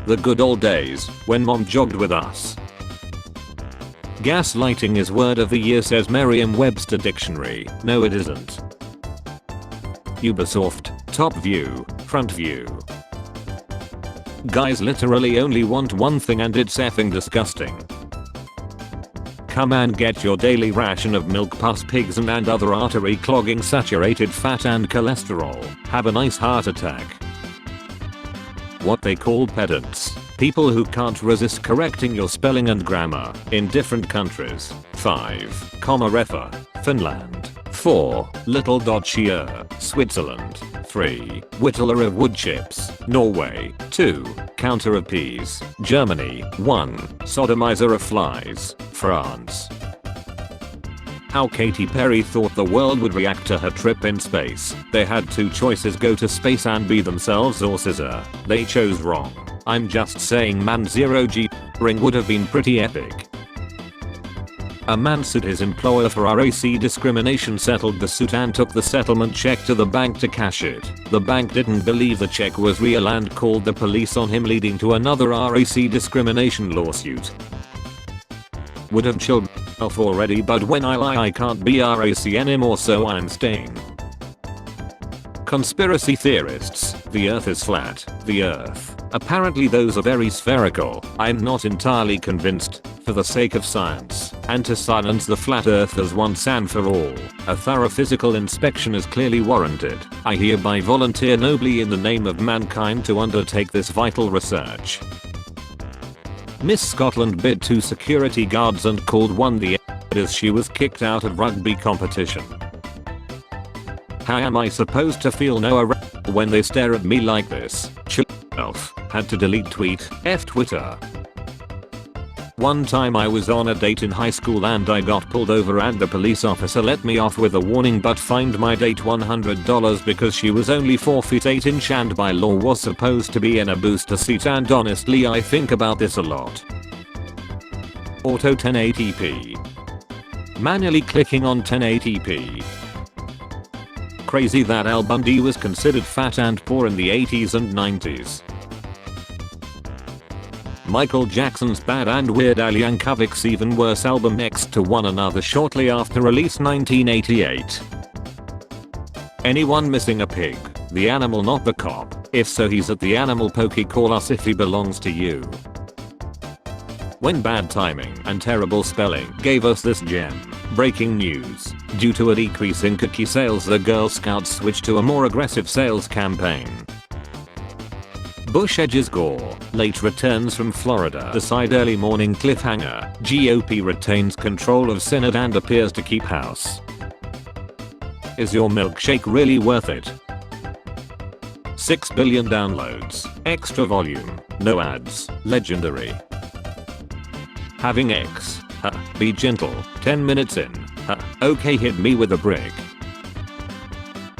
The good old days when mom jogged with us. Gaslighting is word of the year, says Merriam-Webster dictionary. No it isn't. Ubisoft, top view, front view. Guys literally only want one thing and it's effing disgusting. Come and get your daily ration of milk, pus, pigs and other artery clogging saturated fat and cholesterol. Have a nice heart attack. What they call pedants. People who can't resist correcting your spelling and grammar in different countries. 5, refer, Finland. 4, little dot shear, Switzerland. 3, whittler of wood chips, Norway. 2, counter of peas, Germany. 1, sodomizer of flies, France. How Katy Perry thought the world would react to her trip in space. They had two choices: go to space and be themselves or scissor. They chose wrong. I'm just saying, man, 0G ring would have been pretty epic. A man sued his employer for RAC discrimination, settled the suit and took the settlement check to the bank to cash it. The bank didn't believe the check was real and called the police on him, leading to another RAC discrimination lawsuit. Would have chilled myself already, but when I lie I can't be RAC anymore, so I'm staying. Conspiracy theorists. The earth is flat. The earth. Apparently those are very spherical. I'm not entirely convinced. For the sake of science, and to silence the flat earthers once and for all, a thorough physical inspection is clearly warranted. I hereby volunteer nobly in the name of mankind to undertake this vital research. Miss Scotland bid 2 security guards and called one the as she was kicked out of rugby competition. How am I supposed to feel no when they stare at me like this? Chill yourself. Had to delete tweet. F Twitter. One time I was on a date in high school and I got pulled over and the police officer let me off with a warning but fined my date $100 because she was only 4 feet 8 inches and by law was supposed to be in a booster seat, and honestly I think about this a lot. Auto 1080p. Manually clicking on 1080p. Crazy that Al Bundy was considered fat and poor in the 80s and 90s. Michael Jackson's Bad and Weird Al Yankovic's even worse album next to one another shortly after release 1988. Anyone missing a pig? The animal, not the cop. If so, he's at the animal pokey. Call us if he belongs to you. When bad timing and terrible spelling gave us this gem. Breaking news. Due to a decrease in cookie sales, the Girl Scouts switched to a more aggressive sales campaign. Bush edges Gore. Late returns from Florida. Decide early morning cliffhanger. GOP retains control of Senate and appears to keep House. Is your milkshake really worth it? 6 billion downloads. Extra volume. No ads. Legendary. Having X. Be gentle. 10 minutes in. Okay, hit me with a brick.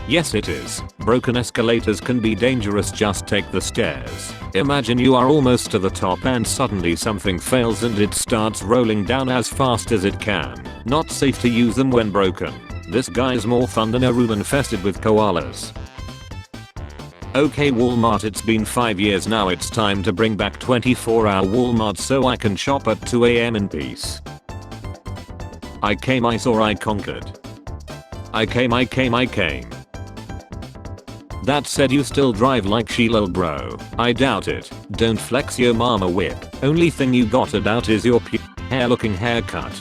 Yes it is. Broken escalators can be dangerous. Just take the stairs. Imagine you are almost to the top and suddenly something fails and it starts rolling down as fast as it can. Not safe to use them when broken. This guy's more fun than a room infested with koalas. Okay Walmart, it's been 5 years now, it's time to bring back 24-hour Walmart so I can shop at 2 AM in peace. I came, I saw, I conquered. I came. That said, you still drive like she, lil bro. I doubt it. Don't flex your mama whip. Only thing you gotta doubt is your hair looking haircut.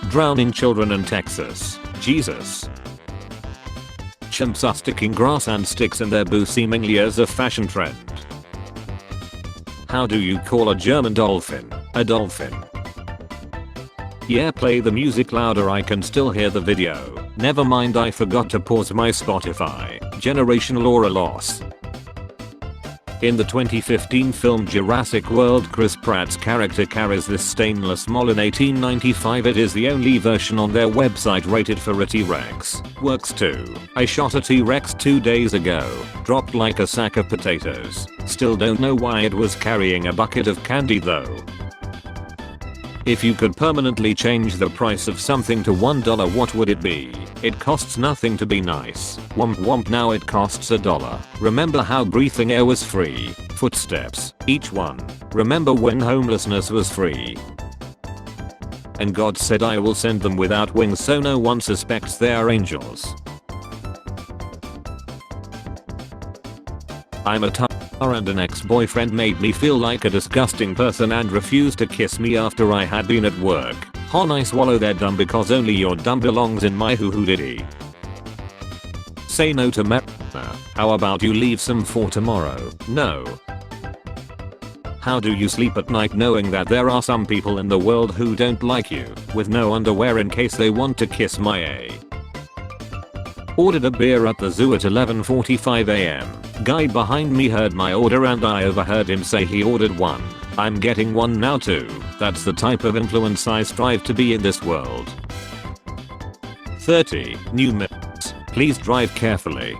Drowning children in Texas. Jesus. Chimps are sticking grass and sticks in their boo seemingly as a fashion trend. How do you call a German dolphin a dolphin? Yeah, play the music louder, I can still hear the video. Never mind, I forgot to pause my Spotify. Generational aura loss. In the 2015 film Jurassic World, Chris Pratt's character carries this stainless mole in 1895. It is the only version on their website rated for a T-Rex. Works too. I shot a T-Rex 2 days ago. Dropped like a sack of potatoes. Still don't know why it was carrying a bucket of candy though. If you could permanently change the price of something to $1, what would it be? It costs nothing to be nice. Womp womp, now it costs $1. Remember how breathing air was free? footsteps, each one. Remember when homelessness was free? And God said I will send them without wings so no one suspects they are angels. I'm a tar and an ex-boyfriend made me feel like a disgusting person and refused to kiss me after I had been at work. Hon, I swallow their dumb because only your dumb belongs in my hoo-hoo diddy. Say no to marijuana. How about you leave some for tomorrow? No. How do you sleep at night knowing that there are some people in the world who don't like you, with no underwear in case they want to kiss my A? Ordered a beer at the zoo at 11:45 am. Guy behind me heard my order and I overheard him say he ordered one. I'm getting one now too. That's the type of influence I strive to be in this world. 30. New myths. Please drive carefully.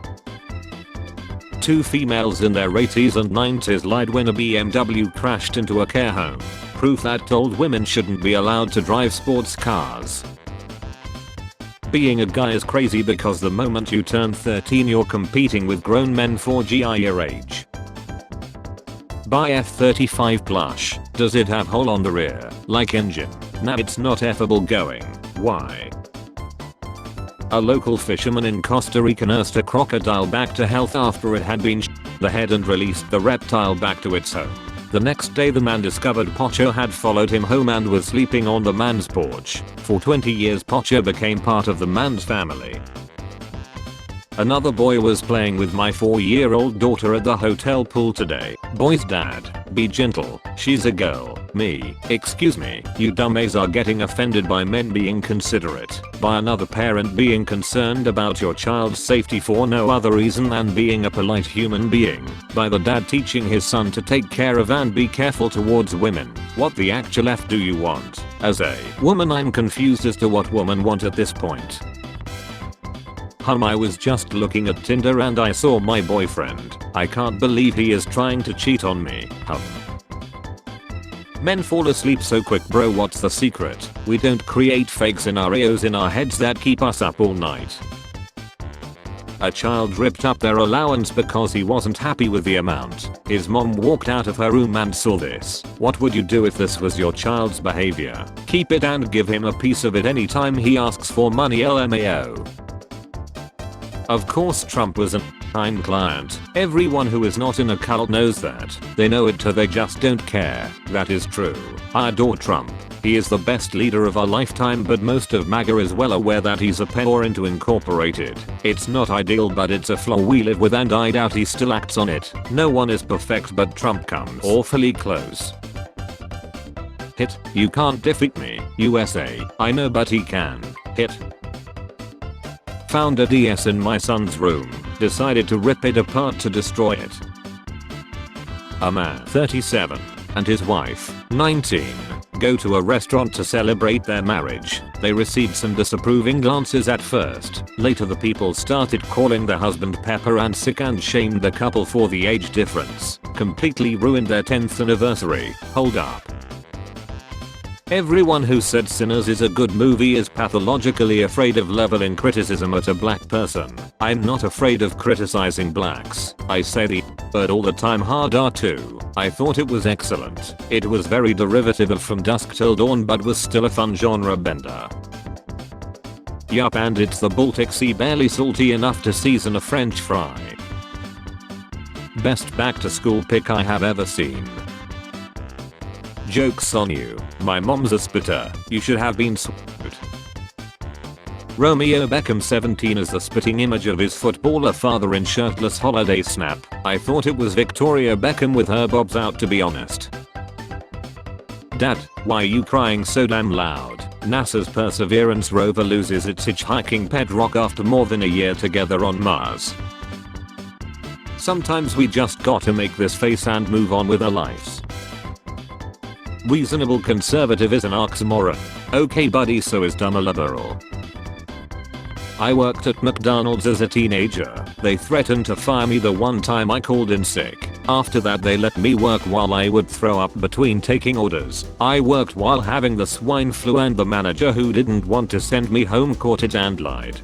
Two females in their 80s and 90s lied when a BMW crashed into a care home. Proof that old women shouldn't be allowed to drive sports cars. Being a guy is crazy because the moment you turn 13 you're competing with grown men for GI your age. Buy F35 plush. Does it have hole on the rear, like engine? Nah, it's not effable going. Why? A local fisherman in Costa Rica nursed a crocodile back to health after it had been the head and released the reptile back to its home. The next day the man discovered Pocho had followed him home and was sleeping on the man's porch. For 20 years Pocho became part of the man's family. Another boy was playing with my 4-year-old daughter at the hotel pool today. Boy's dad, be gentle, she's a girl. Me, excuse me, you dumbass are getting offended by men being considerate, by another parent being concerned about your child's safety for no other reason than being a polite human being, by the dad teaching his son to take care of and be careful towards women. What the actual F do you want? As a woman I'm confused as to what women want at this point. I was just looking at Tinder and I saw my boyfriend. I can't believe he is trying to cheat on me. Men fall asleep so quick bro, what's the secret? We don't create fake scenarios in our heads that keep us up all night. A child ripped up their allowance because he wasn't happy with the amount. His mom walked out of her room and saw this. What would you do if this was your child's behavior? Keep it and give him a piece of it anytime he asks for money, LMAO. Of course Trump was an kind client. Everyone who is not in a cult knows that. They know it too, they just don't care. That is true. I adore Trump. He is the best leader of our lifetime, but most of MAGA is well aware that he's a pen into Incorporated. It's not ideal, but it's a flaw we live with and I doubt he still acts on it. No one is perfect, but Trump comes awfully close. Hit, you can't defeat me, USA. I know but he can. Hit. Found a DS in my son's room, decided to rip it apart to destroy it. A man 37 and his wife 19 go to a restaurant to celebrate their marriage. They received some disapproving glances at first. Later the people started calling their husband Pepper and sick and shamed the couple for the age difference. Completely ruined their 10th anniversary. Hold up. Everyone who said Sinners is a good movie is pathologically afraid of leveling criticism at a black person. I'm not afraid of criticizing blacks. I say the word all the time. Hard R too. I thought it was excellent. It was very derivative of From Dusk Till Dawn but was still a fun genre bender. Yup, and it's the Baltic Sea, barely salty enough to season a French fry. Best back to school pic I have ever seen. Joke's on you. My mom's a spitter. You should have been swallowed. Romeo Beckham 17 is the spitting image of his footballer father in shirtless holiday snap. I thought it was Victoria Beckham with her bobs out, to be honest. Dad, why are you crying so damn loud? NASA's Perseverance rover loses its hitchhiking pet rock after more than a year together on Mars. Sometimes we just gotta make this face and move on with our lives. Reasonable conservative is an oxymoron. Okay buddy, so is dumb a liberal. I worked at McDonald's as a teenager. They threatened to fire me the one time I called in sick. After that they let me work while I would throw up between taking orders. I worked while having the swine flu and the manager who didn't want to send me home caught it and lied.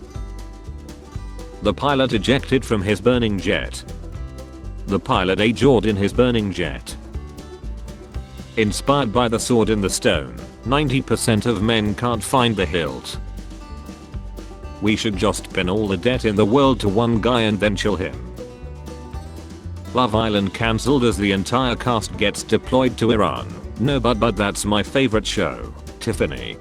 The pilot ejected from his burning jet. The pilot ajored in his burning jet. Inspired by the sword in the stone, 90% of men can't find the hilt. We should just pin all the debt in the world to one guy and then chill him. Love Island cancelled as the entire cast gets deployed to Iran. No but that's my favorite show. Tiffany.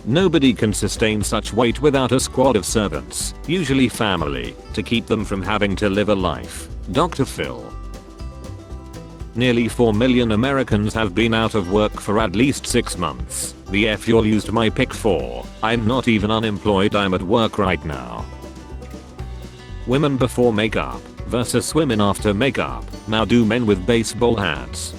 Nobody can sustain such weight without a squad of servants, usually family, to keep them from having to live a life. Dr. Phil. Nearly 4 million Americans have been out of work for at least 6 months. The F you used my pick for. I'm not even unemployed, I'm at work right now. Women before makeup versus women after makeup. Now do men with baseball hats.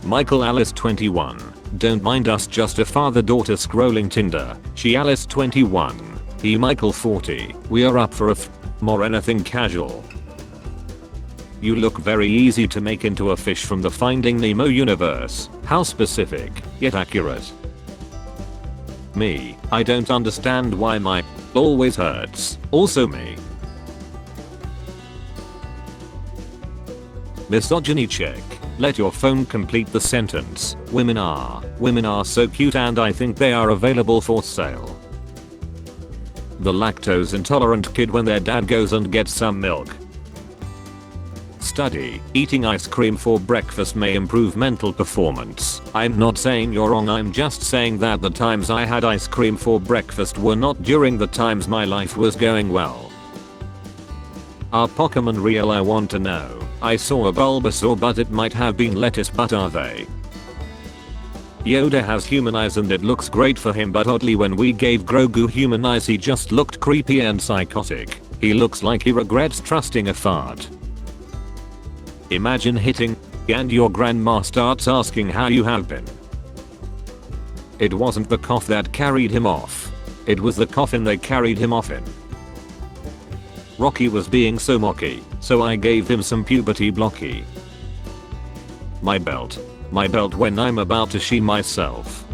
Michael Alice 21. Don't mind us, just a father-daughter scrolling Tinder. She Alice 21. He Michael 40. We are up for a more anything casual. You look very easy to make into a fish from the Finding Nemo universe. How specific, yet accurate. Me, I don't understand why my always hurts. Also me. Misogyny check. Let your phone complete the sentence. Women are so cute and I think they are available for sale. The lactose intolerant kid when their dad goes and gets some milk. Study, eating ice cream for breakfast may improve mental performance. I'm not saying you're wrong, I'm just saying that the times I had ice cream for breakfast were not during the times my life was going well. Are Pokemon real? I want to know. I saw a Bulbasaur but it might have been lettuce, but are they? Yoda has human eyes and it looks great for him, but oddly when we gave Grogu human eyes he just looked creepy and psychotic. He looks like he regrets trusting a fart. Imagine hitting and your grandma starts asking how you have been. It wasn't the cough that carried him off. It was the coffin they carried him off in. Rocky was being so mocky, so I gave him some puberty blocky. My belt when I'm about to shee myself.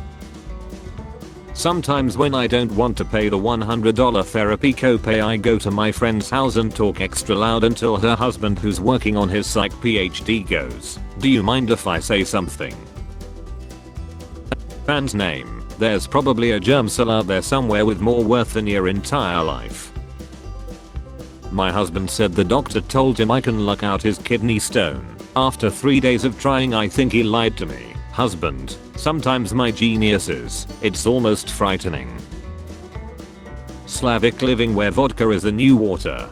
Sometimes when I don't want to pay the $100 therapy copay I go to my friend's house and talk extra loud until her husband, who's working on his psych PhD, goes, "Do you mind if I say something?" Fan's name. There's probably a germ cell out there somewhere with more worth than your entire life. My husband said the doctor told him I can luck out his kidney stone. After 3 days of trying I think he lied to me. Husband, sometimes my geniuses, it's almost frightening. Slavic living where vodka is the new water.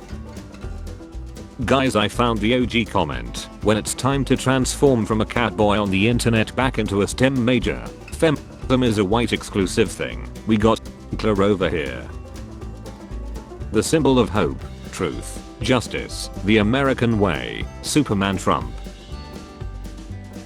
Guys, I found the OG comment. When it's time to transform from a catboy on the internet back into a STEM major. Feminism is a white exclusive thing. We got clear over here. The symbol of hope, truth, justice, the American way, Superman Trump.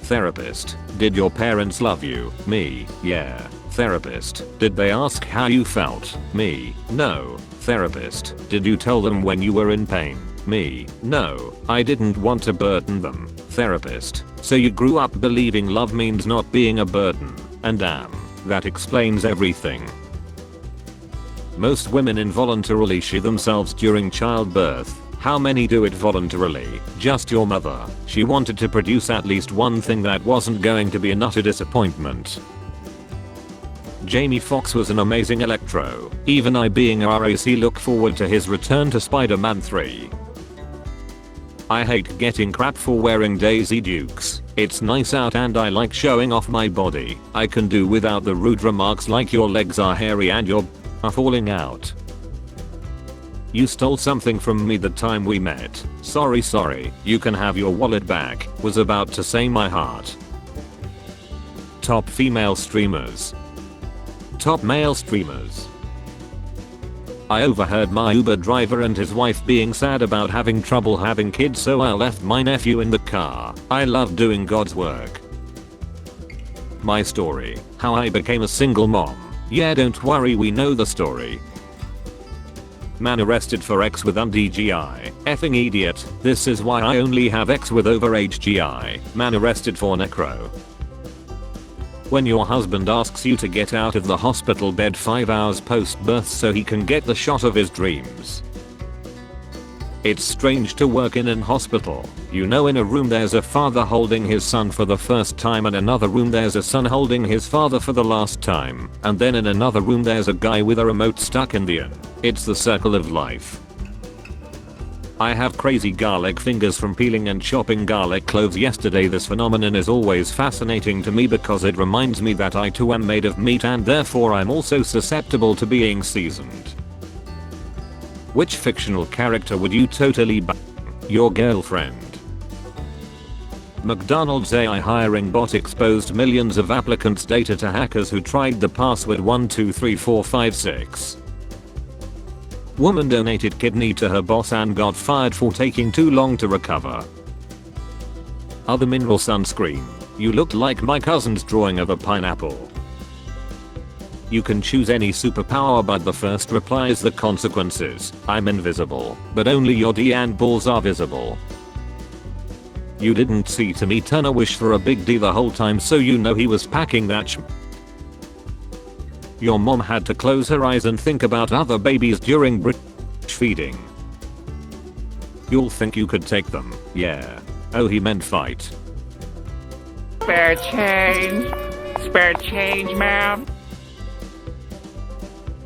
Therapist, did your parents love you? Me, yeah. Therapist, did they ask how you felt? Me, no. Therapist, did you tell them when you were in pain? Me, no. I didn't want to burden them. Therapist, so you grew up believing love means not being a burden, and damn, that explains everything. Most women involuntarily shit themselves during childbirth. How many do it voluntarily? Just your mother. She wanted to produce at least one thing that wasn't going to be an utter disappointment. Jamie Foxx was an amazing Electro. Even I being a RAC look forward to his return to Spider-Man 3. I hate getting crap for wearing Daisy Dukes. It's nice out and I like showing off my body. I can do without the rude remarks like your legs are hairy and your are falling out. You stole something from me the time we met. Sorry, you can have your wallet back. Was about to say my heart. Top female streamers. Top male streamers. I overheard my Uber driver and his wife being sad about having trouble having kids, so I left my nephew in the car. I love doing God's work. My story. How I became a single mom. Yeah, don't worry, we know the story. Man arrested for X with UnDGI. Effing idiot. This is why I only have X with overage GI. Man arrested for necro. When your husband asks you to get out of the hospital bed 5 hours post birth so he can get the shot of his dreams. It's strange to work in an hospital. You know, in a room there's a father holding his son for the first time, and another room there's a son holding his father for the last time, and then in another room there's a guy with a remote stuck in the end. It's the circle of life. I have crazy garlic fingers from peeling and chopping garlic cloves yesterday. This phenomenon is always fascinating to me because it reminds me that I too am made of meat, and therefore I'm also susceptible to being seasoned. Which fictional character would you totally ban? Your girlfriend. McDonald's AI hiring bot exposed millions of applicants' data to hackers who tried the password 123456. Woman donated kidney to her boss and got fired for taking too long to recover. Other mineral sunscreen. You looked like my cousin's drawing of a pineapple. You can choose any superpower, but the first reply is the consequences. I'm invisible, but only your D and balls are visible. You didn't see Timmy Turner wish for a big D the whole time, so you know he was packing that Your mom had to close her eyes and think about other babies during breastfeeding. You'll think you could take them. Yeah. Oh, he meant fight. Spare change. Spare change, ma'am.